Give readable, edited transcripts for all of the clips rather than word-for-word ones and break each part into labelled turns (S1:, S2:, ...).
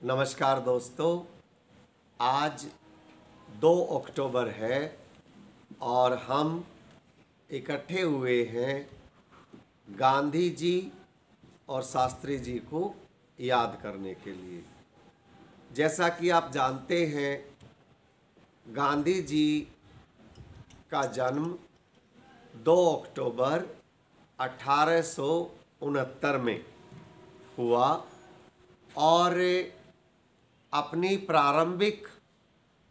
S1: नमस्कार दोस्तों। आज 2 अक्टूबर है और हम इकट्ठे हुए हैं गांधी जी और शास्त्री जी को याद करने के लिए। जैसा कि आप जानते हैं, गांधी जी का जन्म 2 अक्टूबर 1869 में हुआ और अपनी प्रारंभिक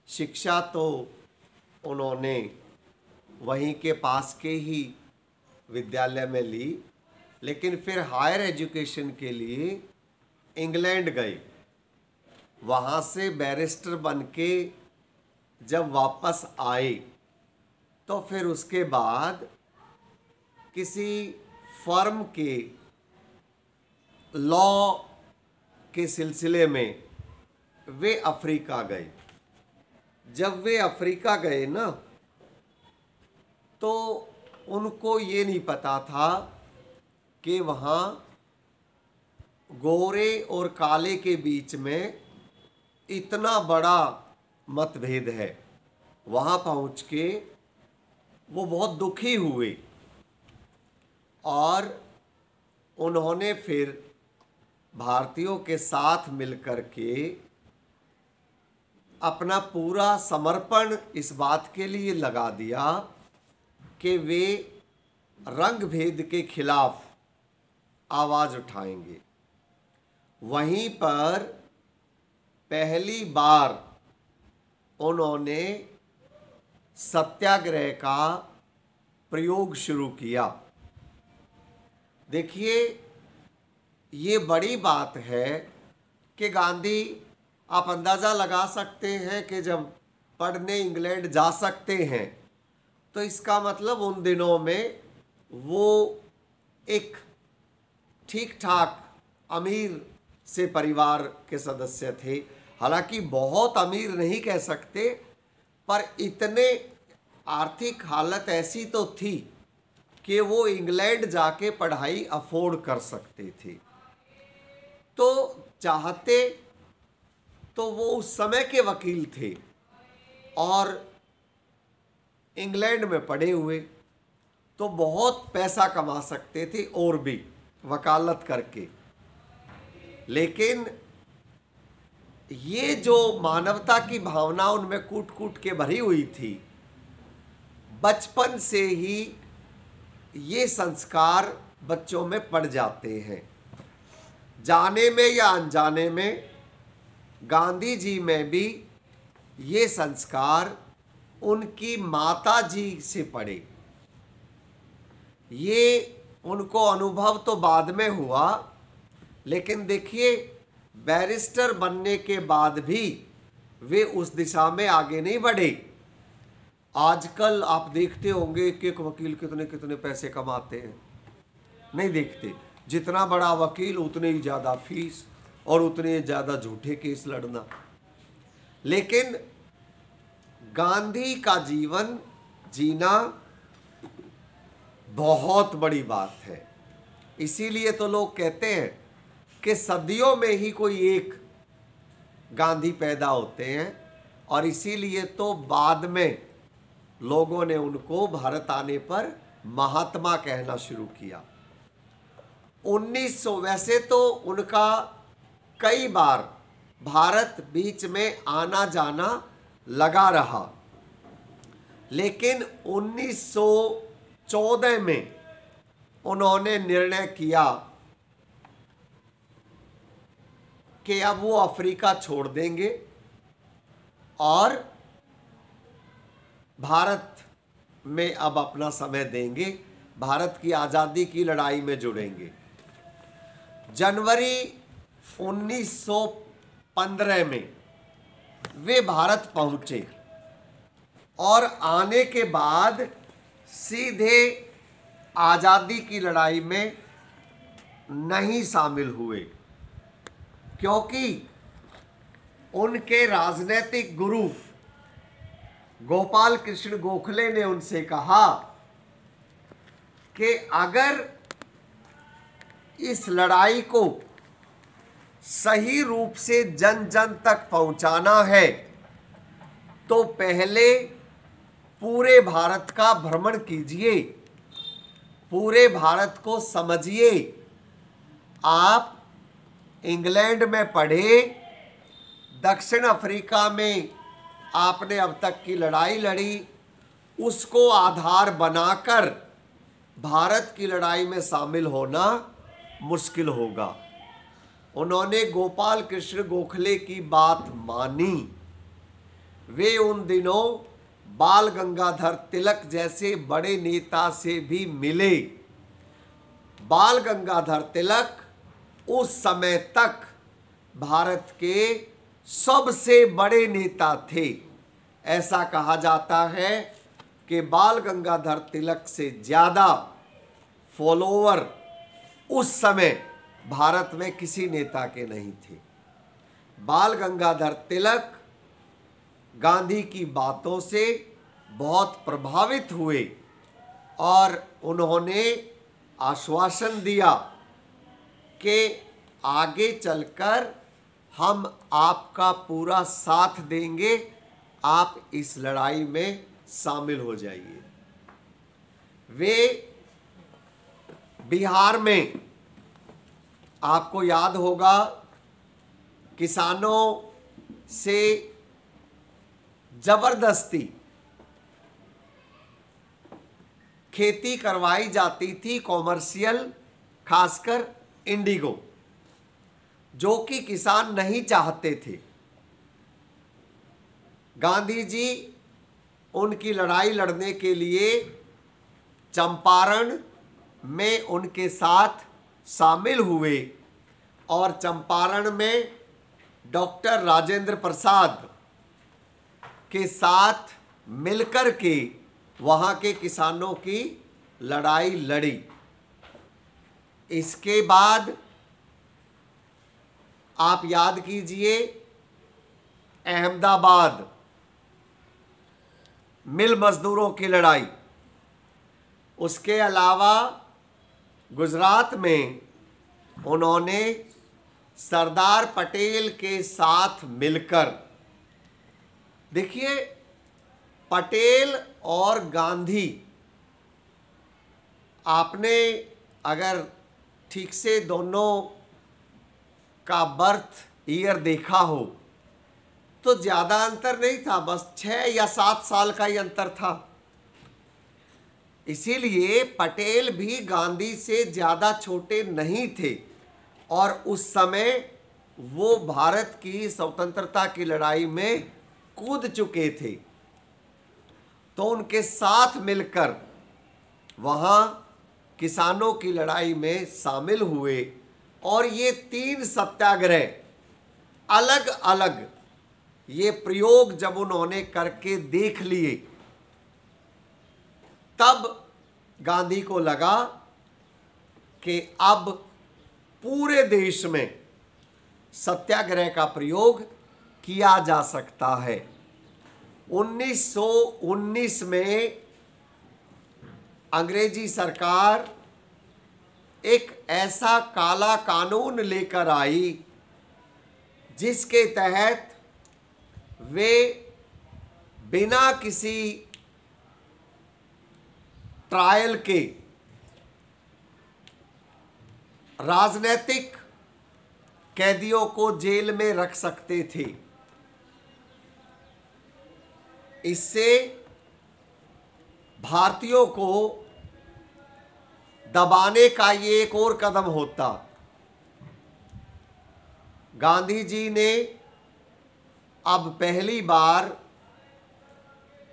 S1: शिक्षा तो उन्होंने वहीं के पास के ही विद्यालय में ली, लेकिन फिर हायर एजुकेशन के लिए इंग्लैंड गए। वहाँ से बैरिस्टर बन के जब वापस आए तो फिर उसके बाद किसी फर्म के लॉ के सिलसिले में वे अफ्रीका गए। जब वे अफ्रीका गए ना, तो उनको ये नहीं पता था कि वहाँ गोरे और काले के बीच में इतना बड़ा मतभेद है। वहाँ पहुँच के वो बहुत दुखी हुए और उन्होंने फिर भारतीयों के साथ मिलकर के अपना पूरा समर्पण इस बात के लिए लगा दिया कि वे रंग भेद के खिलाफ आवाज़ उठाएंगे। वहीं पर पहली बार उन्होंने सत्याग्रह का प्रयोग शुरू किया। देखिए, ये बड़ी बात है कि गांधी, आप अंदाज़ा लगा सकते हैं कि जब पढ़ने इंग्लैंड जा सकते हैं तो इसका मतलब उन दिनों में वो एक ठीक ठाक अमीर से परिवार के सदस्य थे। हालांकि बहुत अमीर नहीं कह सकते, पर इतने आर्थिक हालत ऐसी तो थी कि वो इंग्लैंड जाके पढ़ाई अफोर्ड कर सकते थे। तो चाहते तो वो उस समय के वकील थे और इंग्लैंड में पढ़े हुए, तो बहुत पैसा कमा सकते थे और भी वकालत करके। लेकिन ये जो मानवता की भावना उनमें कूट कूट के भरी हुई थी, बचपन से ही ये संस्कार बच्चों में पड़ जाते हैं। जाने में या अनजाने में गांधी जी में भी ये संस्कार उनकी माता जी से पड़े। ये उनको अनुभव तो बाद में हुआ, लेकिन देखिए, बैरिस्टर बनने के बाद भी वे उस दिशा में आगे नहीं बढ़े। आजकल आप देखते होंगे कि एक वकील कितने कितने पैसे कमाते हैं, नहीं देखते। जितना बड़ा वकील उतने ही ज़्यादा फीस और उतने ज़्यादा झूठे केस लड़ना। लेकिन गांधी का जीवन जीना बहुत बड़ी बात है। इसीलिए तो लोग कहते हैं कि सदियों में ही कोई एक गांधी पैदा होते हैं, और इसीलिए तो बाद में लोगों ने उनको भारत आने पर महात्मा कहना शुरू किया। 1900, वैसे तो उनका कई बार भारत बीच में आना जाना लगा रहा, लेकिन 1914 में उन्होंने निर्णय किया कि अब वो अफ्रीका छोड़ देंगे और भारत में अब अपना समय देंगे, भारत की आज़ादी की लड़ाई में जुड़ेंगे। जनवरी 1915 में वे भारत पहुंचे और आने के बाद सीधे आज़ादी की लड़ाई में नहीं शामिल हुए, क्योंकि उनके राजनीतिक गुरु गोपाल कृष्ण गोखले ने उनसे कहा कि अगर इस लड़ाई को सही रूप से जन जन तक पहुंचाना है तो पहले पूरे भारत का भ्रमण कीजिए, पूरे भारत को समझिए। आप इंग्लैंड में पढ़े, दक्षिण अफ्रीका में आपने अब तक की लड़ाई लड़ी, उसको आधार बनाकर भारत की लड़ाई में शामिल होना मुश्किल होगा। उन्होंने गोपाल कृष्ण गोखले की बात मानी। वे उन दिनों बाल गंगाधर तिलक जैसे बड़े नेता से भी मिले। बाल गंगाधर तिलक उस समय तक भारत के सबसे बड़े नेता थे। ऐसा कहा जाता है कि बाल गंगाधर तिलक से ज़्यादा फॉलोवर उस समय भारत में किसी नेता के नहीं थे। बाल गंगाधर तिलक गांधी की बातों से बहुत प्रभावित हुए और उन्होंने आश्वासन दिया कि आगे चलकर हम आपका पूरा साथ देंगे, आप इस लड़ाई में शामिल हो जाइए। वे बिहार में, आपको याद होगा, किसानों से जबरदस्ती खेती करवाई जाती थी, कॉमर्शियल, खासकर इंडिगो, जो कि किसान नहीं चाहते थे। गांधी जी उनकी लड़ाई लड़ने के लिए चंपारण में उनके साथ शामिल हुए और चंपारण में डॉक्टर राजेंद्र प्रसाद के साथ मिलकर के वहाँ के किसानों की लड़ाई लड़ी। इसके बाद आप याद कीजिए, अहमदाबाद मिल मजदूरों की लड़ाई, उसके अलावा गुजरात में उन्होंने सरदार पटेल के साथ मिलकर, देखिए पटेल और गांधी, आपने अगर ठीक से दोनों का बर्थ ईयर देखा हो तो ज़्यादा अंतर नहीं था, बस 6 या 7 साल का ही अंतर था। इसीलिए पटेल भी गांधी से ज़्यादा छोटे नहीं थे और उस समय वो भारत की स्वतंत्रता की लड़ाई में कूद चुके थे। तो उनके साथ मिलकर वहाँ किसानों की लड़ाई में शामिल हुए और ये 3 सत्याग्रह अलग अलग ये प्रयोग जब उन्होंने करके देख लिए, तब गांधी को लगा कि अब पूरे देश में सत्याग्रह का प्रयोग किया जा सकता है। 1919 में अंग्रेजी सरकार एक ऐसा काला कानून लेकर आई जिसके तहत वे बिना किसी ट्रायल के राजनीतिक कैदियों को जेल में रख सकते थे। इससे भारतीयों को दबाने का ये एक और कदम होता। गांधी जी ने अब पहली बार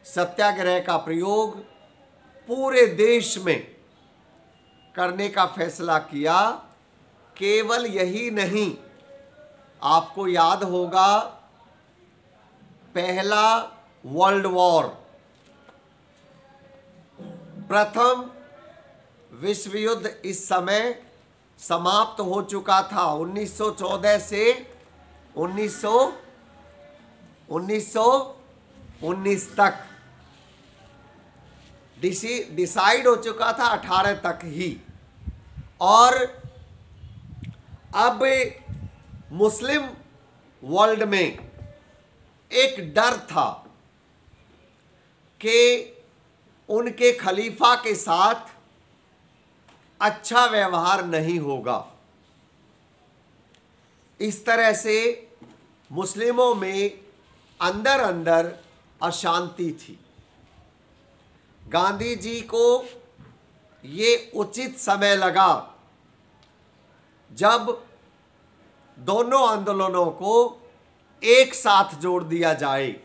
S1: सत्याग्रह का प्रयोग पूरे देश में करने का फैसला किया। केवल यही नहीं, आपको याद होगा पहला वर्ल्ड वॉर, प्रथम विश्व युद्ध इस समय समाप्त हो चुका था। 1914 से 1919 तक डिसाइड हो चुका था, 18 तक ही। और अब मुस्लिम वर्ल्ड में एक डर था कि उनके खलीफा के साथ अच्छा व्यवहार नहीं होगा। इस तरह से मुस्लिमों में अंदर अंदर अशांति थी। गांधी जी को ये उचित समय लगा जब दोनों आंदोलनों को एक साथ जोड़ दिया जाए,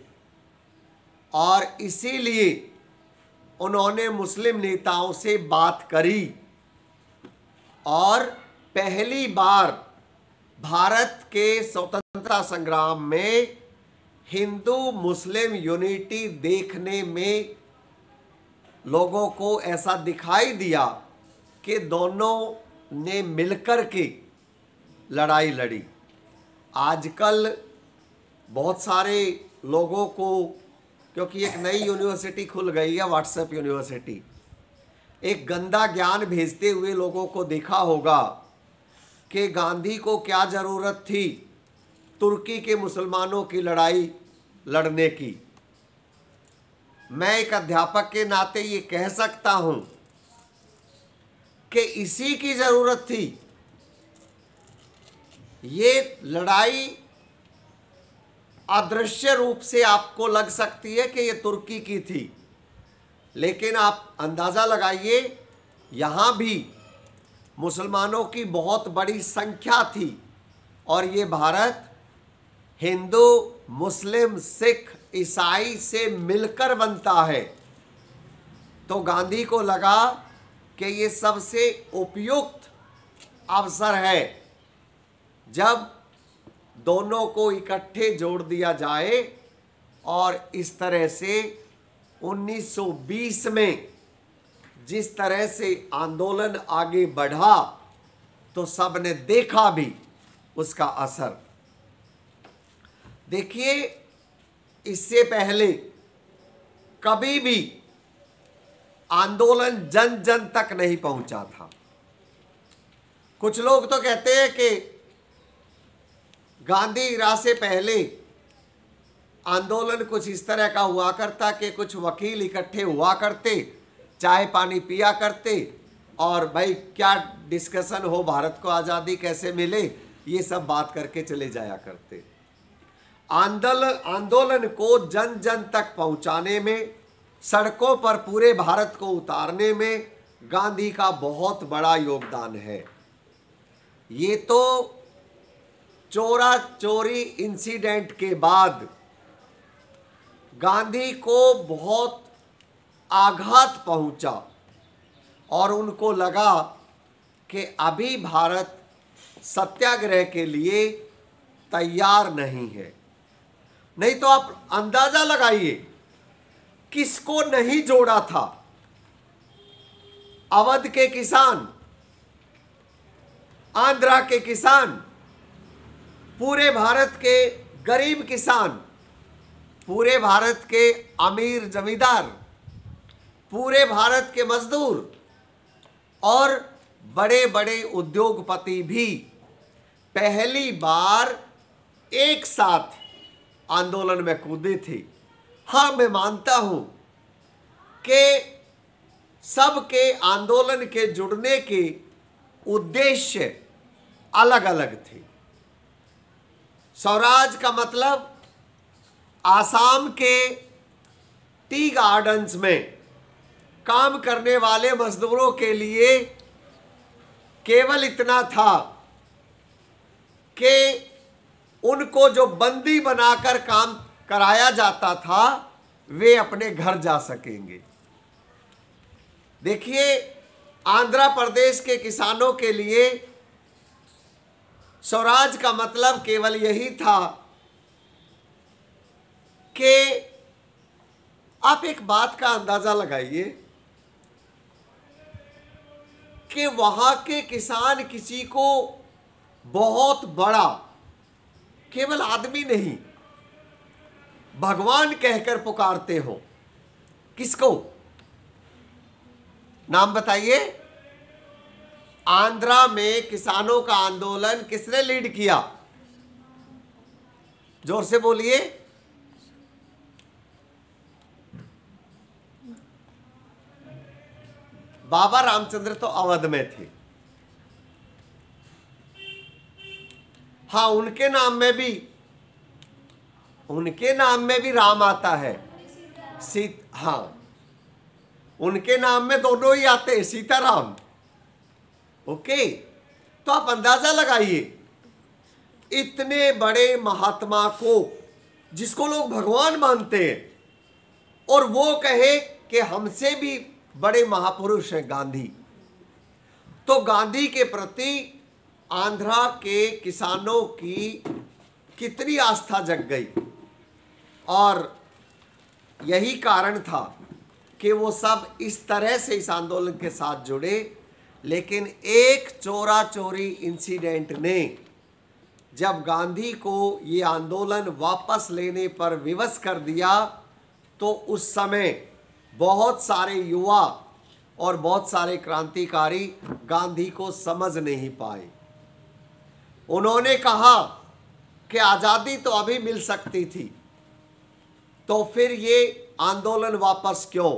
S1: और इसीलिए उन्होंने मुस्लिम नेताओं से बात करी और पहली बार भारत के स्वतंत्रता संग्राम में हिंदू मुस्लिम यूनिटी देखने में लोगों को ऐसा दिखाई दिया कि दोनों ने मिलकर के लड़ाई लड़ी। आजकल बहुत सारे लोगों को, क्योंकि एक नई यूनिवर्सिटी खुल गई है व्हाट्सएप यूनिवर्सिटी, एक गंदा ज्ञान भेजते हुए लोगों को देखा होगा कि गांधी को क्या ज़रूरत थी तुर्की के मुसलमानों की लड़ाई लड़ने की। मैं एक अध्यापक के नाते ये कह सकता हूं कि इसी की ज़रूरत थी। ये लड़ाई अदृश्य रूप से आपको लग सकती है कि ये तुर्की की थी, लेकिन आप अंदाज़ा लगाइए यहाँ भी मुसलमानों की बहुत बड़ी संख्या थी, और ये भारत हिंदू मुस्लिम सिख ईसाई से मिलकर बनता है। तो गांधी को लगा कि ये सबसे उपयुक्त अवसर है जब दोनों को इकट्ठे जोड़ दिया जाए, और इस तरह से 1920 में जिस तरह से आंदोलन आगे बढ़ा तो सब ने देखा भी उसका असर। देखिए, इससे पहले कभी भी आंदोलन जन जन तक नहीं पहुंचा था। कुछ लोग तो कहते हैं कि गांधी इरा से पहले आंदोलन कुछ इस तरह का हुआ करता कि कुछ वकील इकट्ठे हुआ करते, चाय पानी पिया करते, और भाई क्या डिस्कशन हो, भारत को आज़ादी कैसे मिले, ये सब बात करके चले जाया करते। आंदोलन को जन जन तक पहुंचाने में, सड़कों पर पूरे भारत को उतारने में गांधी का बहुत बड़ा योगदान है। ये तो चोरा चोरी इंसिडेंट के बाद गांधी को बहुत आघात पहुंचा और उनको लगा कि अभी भारत सत्याग्रह के लिए तैयार नहीं है। नहीं तो आप अंदाजा लगाइए किसको नहीं जोड़ा था। अवध के किसान, आंध्रा के किसान, पूरे भारत के गरीब किसान, पूरे भारत के अमीर जमींदार, पूरे भारत के मजदूर और बड़े बड़े उद्योगपति भी पहली बार एक साथ आंदोलन में कूदे थे। हाँ, मैं मानता हूं कि सबके आंदोलन के जुड़ने के उद्देश्य अलग अलग थे। स्वराज का मतलब आसाम के टी गार्डन्स में काम करने वाले मजदूरों के लिए केवल इतना था कि उनको जो बंदी बनाकर काम कराया जाता था वे अपने घर जा सकेंगे। देखिए, आंध्र प्रदेश के किसानों के लिए स्वराज का मतलब केवल यही था कि आप एक बात का अंदाजा लगाइए कि वहां के किसान किसी को बहुत बड़ा, केवल आदमी नहीं, भगवान कहकर पुकारते हो। किसको? नाम बताइए। आंध्रा में किसानों का आंदोलन किसने लीड किया? जोर से बोलिए। बाबा रामचंद्र तो अवध में थे। हाँ, उनके नाम में भी राम आता है। हाँ, उनके नाम में दोनों ही आते हैं, सीताराम। ओके, तो आप अंदाजा लगाइए, इतने बड़े महात्मा को, जिसको लोग भगवान मानते हैं, और वो कहे कि हमसे भी बड़े महापुरुष हैं गांधी। तो गांधी के प्रति आंध्रा के किसानों की कितनी आस्था जग गई, और यही कारण था कि वो सब इस तरह से इस आंदोलन के साथ जुड़े। लेकिन एक चोरा चोरी इंसिडेंट ने जब गांधी को ये आंदोलन वापस लेने पर विवश कर दिया, तो उस समय बहुत सारे युवा और बहुत सारे क्रांतिकारी गांधी को समझ नहीं पाए। उन्होंने कहा कि आज़ादी तो अभी मिल सकती थी, तो फिर ये आंदोलन वापस क्यों।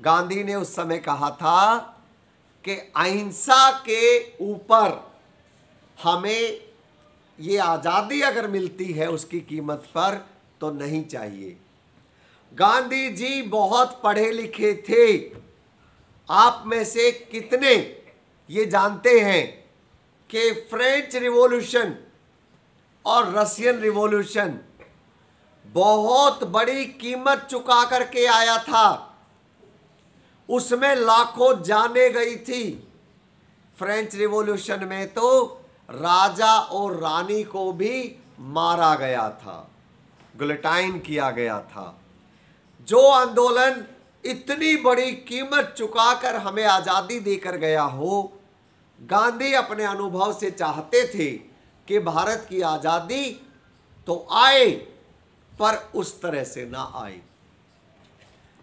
S1: गांधी ने उस समय कहा था कि अहिंसा के ऊपर हमें ये आज़ादी अगर मिलती है उसकी कीमत पर, तो नहीं चाहिए। गांधी जी बहुत पढ़े लिखे थे। आप में से कितने ये जानते हैं कि फ्रेंच रिवॉल्यूशन और रशियन रिवॉल्यूशन बहुत बड़ी कीमत चुका करके आया था। उसमें लाखों जानें गई थी। फ्रेंच रिवॉल्यूशन में तो राजा और रानी को भी मारा गया था, गिलोटाइन किया गया था। जो आंदोलन इतनी बड़ी कीमत चुकाकर हमें आज़ादी देकर गया हो, गांधी अपने अनुभव से चाहते थे कि भारत की आज़ादी तो आए, पर उस तरह से ना आए।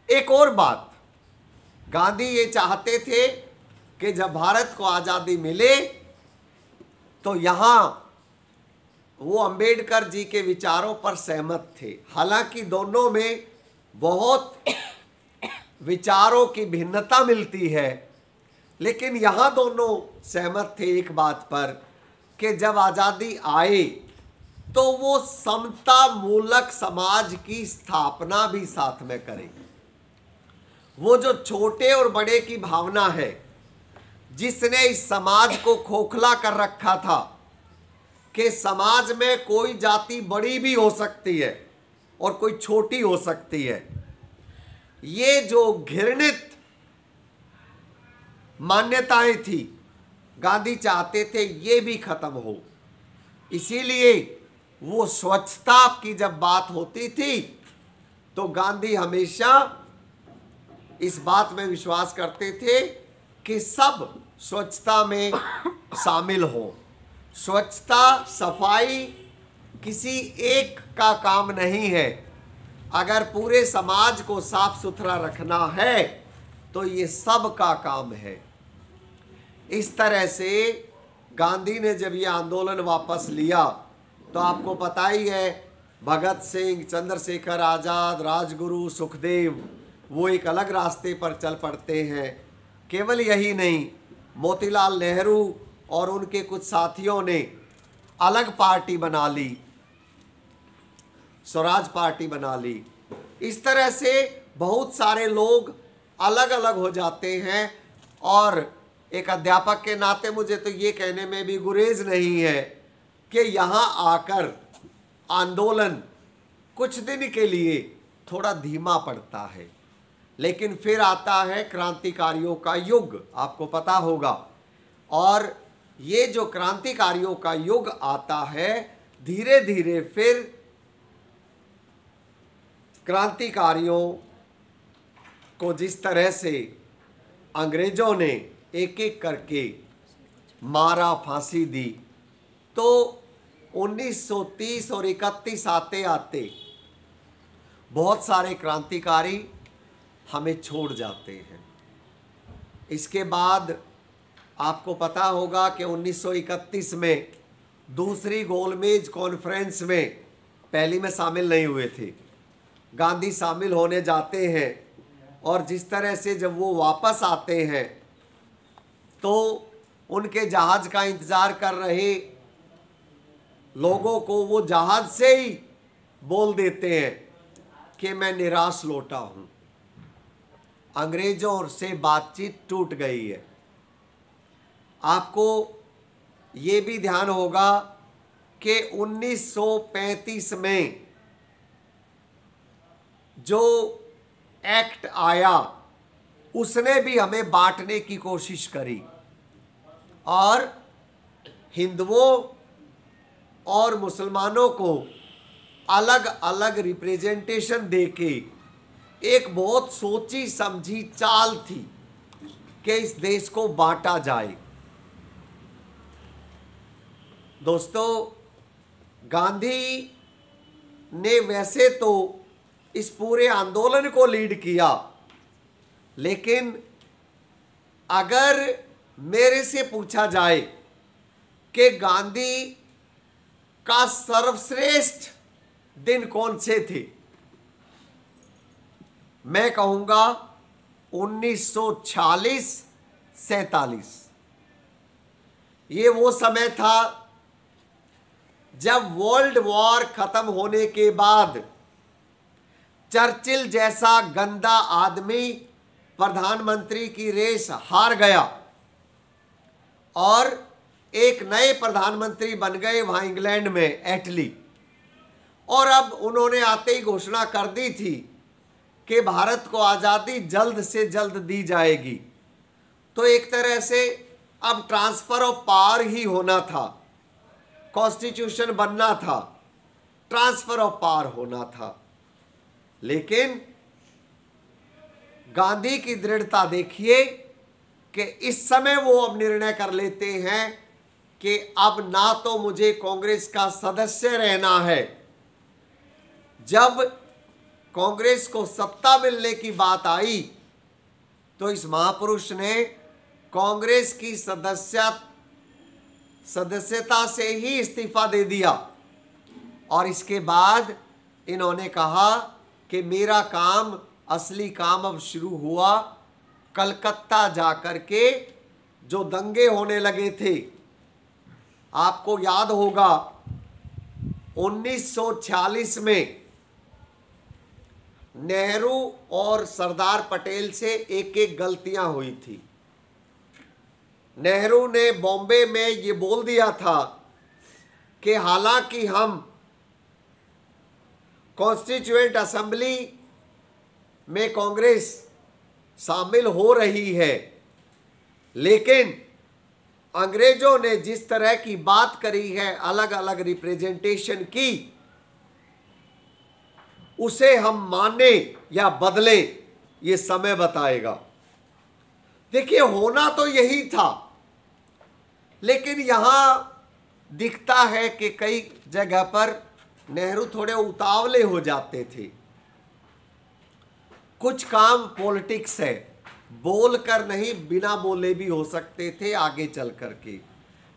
S1: एक और बात, गांधी ये चाहते थे कि जब भारत को आज़ादी मिले तो यहाँ वो अंबेडकर जी के विचारों पर सहमत थे। हालांकि दोनों में बहुत विचारों की भिन्नता मिलती है, लेकिन यहाँ दोनों सहमत थे एक बात पर कि जब आज़ादी आए तो वो समता मूलक समाज की स्थापना भी साथ में करें। वो जो छोटे और बड़े की भावना है, जिसने इस समाज को खोखला कर रखा था कि समाज में कोई जाति बड़ी भी हो सकती है और कोई छोटी हो सकती है, ये जो घृणित मान्यताएं थी, गांधी चाहते थे ये भी खत्म हो। इसीलिए वो स्वच्छता की जब बात होती थी तो गांधी हमेशा इस बात में विश्वास करते थे कि सब स्वच्छता में शामिल हो। स्वच्छता, सफाई किसी एक का काम नहीं है। अगर पूरे समाज को साफ सुथरा रखना है तो ये सब का काम है। इस तरह से गांधी ने जब ये आंदोलन वापस लिया तो आपको पता ही है, भगत सिंह, चंद्रशेखर आज़ाद, राजगुरु, सुखदेव वो एक अलग रास्ते पर चल पड़ते हैं। केवल यही नहीं, मोतीलाल नेहरू और उनके कुछ साथियों ने अलग पार्टी बना ली, स्वराज पार्टी बना ली। इस तरह से बहुत सारे लोग अलग अलग हो जाते हैं। और एक अध्यापक के नाते मुझे तो ये कहने में भी गुरेज नहीं है कि यहाँ आकर आंदोलन कुछ दिन के लिए थोड़ा धीमा पड़ता है, लेकिन फिर आता है क्रांतिकारियों का युग, आपको पता होगा। और ये जो क्रांतिकारियों का युग आता है, धीरे धीरे फिर क्रांतिकारियों को जिस तरह से अंग्रेजों ने एक एक करके मारा, फांसी दी, तो 1930 और 31 आते आते बहुत सारे क्रांतिकारी हमें छोड़ जाते हैं। इसके बाद आपको पता होगा कि 1931 में दूसरी गोलमेज कॉन्फ्रेंस में पहली में शामिल नहीं हुए थे। गांधी शामिल होने जाते हैं और जिस तरह से जब वो वापस आते हैं तो उनके जहाज का इंतज़ार कर रहे लोगों को वो जहाज से ही बोल देते हैं कि मैं निराश लौटा हूँ। अंग्रेज़ों से बातचीत टूट गई है। आपको ये भी ध्यान होगा कि 1935 में जो एक्ट आया उसने भी हमें बांटने की कोशिश करी और हिंदुओं और मुसलमानों को अलग अलग रिप्रेजेंटेशन देके एक बहुत सोची समझी चाल थी कि इस देश को बांटा जाए। दोस्तों, गांधी ने वैसे तो इस पूरे आंदोलन को लीड किया, लेकिन अगर मेरे से पूछा जाए कि गांधी का सर्वश्रेष्ठ दिन कौन से थे, मैं कहूंगा 1946-47। ये वो समय था जब वर्ल्ड वॉर खत्म होने के बाद चर्चिल जैसा गंदा आदमी प्रधानमंत्री की रेस हार गया और एक नए प्रधानमंत्री बन गए वहां इंग्लैंड में, एटली। और अब उन्होंने आते ही घोषणा कर दी थी कि भारत को आज़ादी जल्द से जल्द दी जाएगी। तो एक तरह से अब ट्रांसफर ऑफ पावर ही होना था, कॉन्स्टिट्यूशन बनना था, ट्रांसफर ऑफ पावर होना था। लेकिन गांधी की दृढ़ता देखिए कि इस समय वो अब निर्णय कर लेते हैं कि अब ना तो मुझे कांग्रेस का सदस्य रहना है। जब कांग्रेस को सत्ता मिलने की बात आई तो इस महापुरुष ने कांग्रेस की सदस्यता से ही इस्तीफा दे दिया और इसके बाद इन्होंने कहा कि मेरा काम, असली काम अब शुरू हुआ कलकत्ता जाकर के जो दंगे होने लगे थे। आपको याद होगा 1946 में नेहरू और सरदार पटेल से एक एक गलतियां हुई थी। नेहरू ने बॉम्बे में ये बोल दिया था कि हालांकि हम कॉन्स्टिट्यूएंट असेंबली में कांग्रेस शामिल हो रही है, लेकिन अंग्रेजों ने जिस तरह की बात करी है अलग अलग रिप्रेजेंटेशन की, उसे हम माने या बदले ये समय बताएगा। देखिए, होना तो यही था, लेकिन यहां दिखता है कि कई जगह पर नेहरू थोड़े उतावले हो जाते थे। कुछ काम पॉलिटिक्स है, बोल कर नहीं बिना बोले भी हो सकते थे आगे चल करके,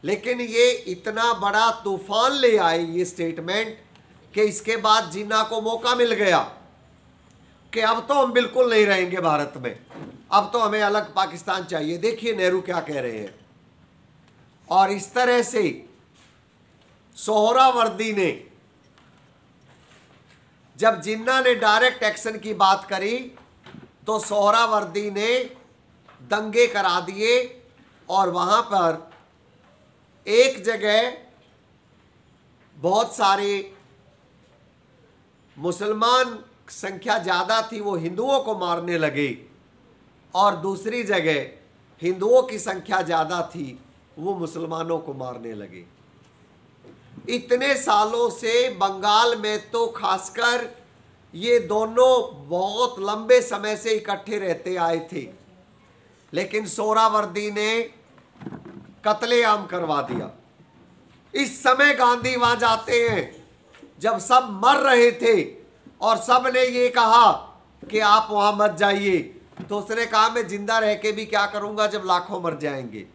S1: लेकिन ये इतना बड़ा तूफान ले आए ये स्टेटमेंट कि इसके बाद जिन्ना को मौका मिल गया कि अब तो हम बिल्कुल नहीं रहेंगे भारत में, अब तो हमें अलग पाकिस्तान चाहिए। देखिए नेहरू क्या कह रहे हैं। और इस तरह से सोहरावर्दी ने, जब जिन्ना ने डायरेक्ट एक्शन की बात करी तो सोहरावर्दी ने दंगे करा दिए और वहां पर एक जगह बहुत सारे मुसलमान संख्या ज़्यादा थी, वो हिंदुओं को मारने लगे, और दूसरी जगह हिंदुओं की संख्या ज़्यादा थी, वो मुसलमानों को मारने लगे। इतने सालों से बंगाल में तो खासकर ये दोनों बहुत लंबे समय से इकट्ठे रहते आए थे, लेकिन सोहरावर्दी ने कत्लेआम करवा दिया। इस समय गांधी वहां जाते हैं जब सब मर रहे थे और सब ने ये कहा कि आप वहां मत जाइए, तो उसने कहा मैं जिंदा रह के भी क्या करूंगा जब लाखों मर जाएंगे।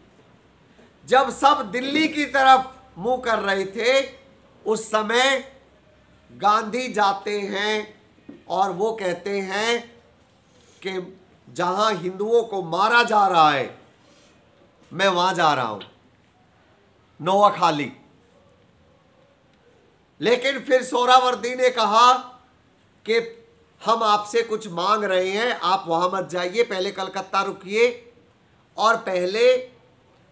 S1: जब सब दिल्ली की तरफ मुंह कर रहे थे, उस समय गांधी जाते हैं और वो कहते हैं कि जहां हिंदुओं को मारा जा रहा है मैं वहां जा रहा हूं, नोआखाली। लेकिन फिर सोहरावर्दी ने कहा कि हम आपसे कुछ मांग रहे हैं, आप वहां मत जाइए, पहले कलकत्ता रुकिए और पहले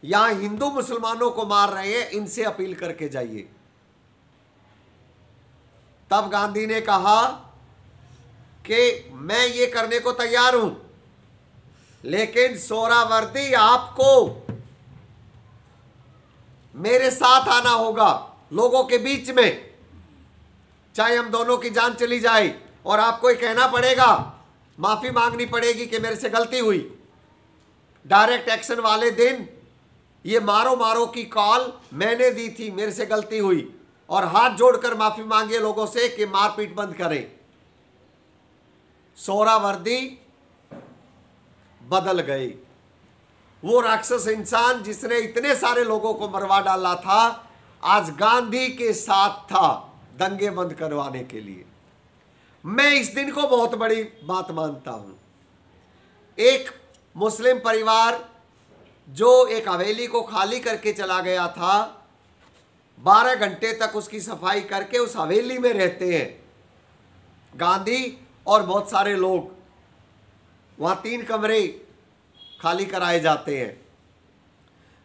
S1: यहां हिंदू मुसलमानों को मार रहे हैं, इनसे अपील करके जाइए। तब गांधी ने कहा कि मैं ये करने को तैयार हूं, लेकिन सोहरावर्दी आपको मेरे साथ आना होगा लोगों के बीच में, चाहे हम दोनों की जान चली जाए, और आपको ये कहना पड़ेगा, माफी मांगनी पड़ेगी कि मेरे से गलती हुई। डायरेक्ट एक्शन वाले दिन ये मारो मारो की कॉल मैंने दी थी, मेरे से गलती हुई, और हाथ जोड़कर माफी मांगे लोगों से कि मारपीट बंद करें। सोहरावर्दी बदल गए। वो राक्षस इंसान जिसने इतने सारे लोगों को मरवा डाला था, आज गांधी के साथ था दंगे बंद करवाने के लिए। मैं इस दिन को बहुत बड़ी बात मानता हूं। एक मुस्लिम परिवार जो एक हवेली को खाली करके चला गया था, 12 घंटे तक उसकी सफाई करके उस हवेली में रहते हैं गांधी और बहुत सारे लोग। वहां 3 कमरे खाली कराए जाते हैं।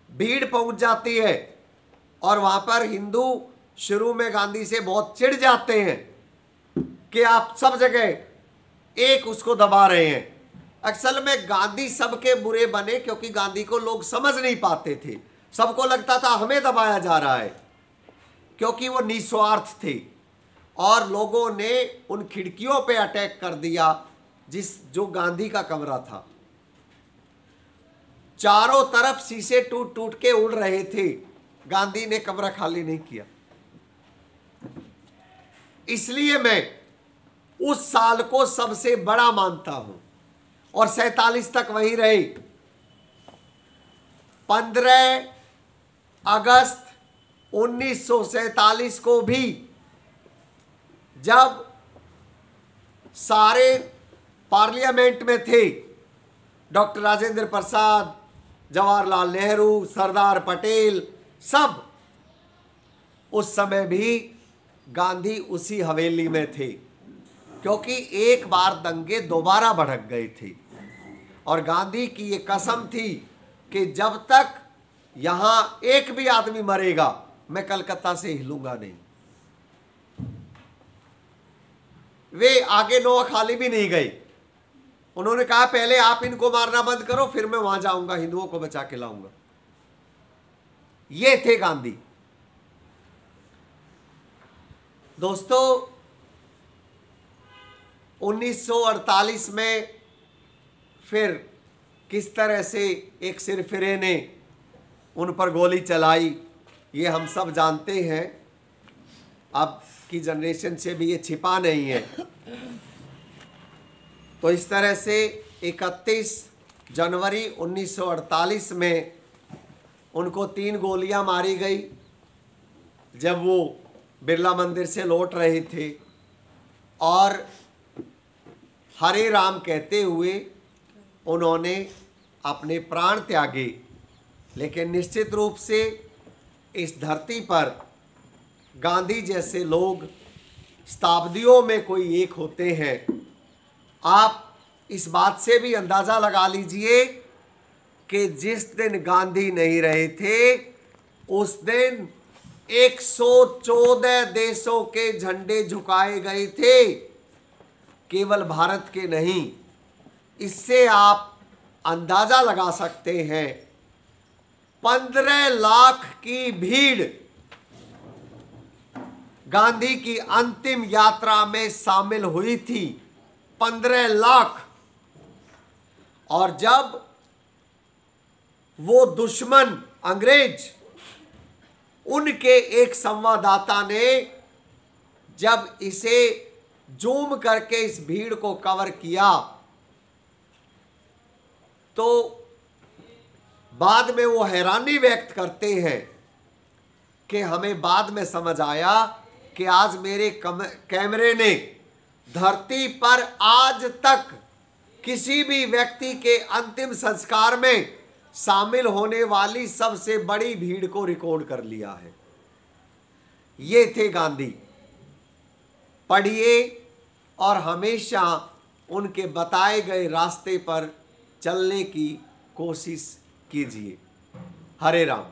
S1: भीड़ पहुंच जाती है और वहां पर हिंदू शुरू में गांधी से बहुत चिढ़ जाते हैं कि आप सब जगह एक उसको दबा रहे हैं। असल में गांधी सबके बुरे बने क्योंकि गांधी को लोग समझ नहीं पाते थे। सबको लगता था हमें दबाया जा रहा है, क्योंकि वो निस्वार्थ थे। और लोगों ने उन खिड़कियों पे अटैक कर दिया जो गांधी का कमरा था। चारों तरफ शीशे टूट टूट के उड़ रहे थे, गांधी ने कमरा खाली नहीं किया। इसलिए मैं उस साल को सबसे बड़ा मानता हूं और 47 तक वहीं रहे। 15 अगस्त 1947 को भी जब सारे पार्लियामेंट में थे, डॉक्टर राजेंद्र प्रसाद, जवाहरलाल नेहरू, सरदार पटेल, सब, उस समय भी गांधी उसी हवेली में थे, क्योंकि एक बार दंगे दोबारा भड़क गए थे और गांधी की ये कसम थी कि जब तक यहां एक भी आदमी मरेगा मैं कलकत्ता से हिलूंगा नहीं। वे आगे नोआखाली भी नहीं गए। उन्होंने कहा पहले आप इनको मारना बंद करो, फिर मैं वहां जाऊंगा, हिंदुओं को बचा के लाऊंगा। ये थे गांधी। दोस्तों, 1948 में फिर किस तरह से एक सिरफिरे ने उन पर गोली चलाई, ये हम सब जानते हैं। अब की जनरेशन से भी ये छिपा नहीं है। तो इस तरह से 31 जनवरी 1948 में उनको 3 गोलियां मारी गई जब वो बिरला मंदिर से लौट रहे थे, और हरे राम कहते हुए उन्होंने अपने प्राण त्यागे। लेकिन निश्चित रूप से इस धरती पर गांधी जैसे लोग शताब्दियों में कोई एक होते हैं। आप इस बात से भी अंदाज़ा लगा लीजिए कि जिस दिन गांधी नहीं रहे थे उस दिन 114 देशों के झंडे झुकाए गए थे, केवल भारत के नहीं। इससे आप अंदाज़ा लगा सकते हैं 15 लाख की भीड़ गांधी की अंतिम यात्रा में शामिल हुई थी। 15 लाख। और जब वो दुश्मन अंग्रेज, उनके एक संवाददाता ने जब इसे जूम करके इस भीड़ को कवर किया तो बाद में वो हैरानी व्यक्त करते हैं कि हमें बाद में समझ आया कि आज मेरे कैमरे ने धरती पर आज तक किसी भी व्यक्ति के अंतिम संस्कार में शामिल होने वाली सबसे बड़ी भीड़ को रिकॉर्ड कर लिया है। ये थे गांधी। पढ़िए और हमेशा उनके बताए गए रास्ते पर चलने की कोशिश कीजिए। हरे राम।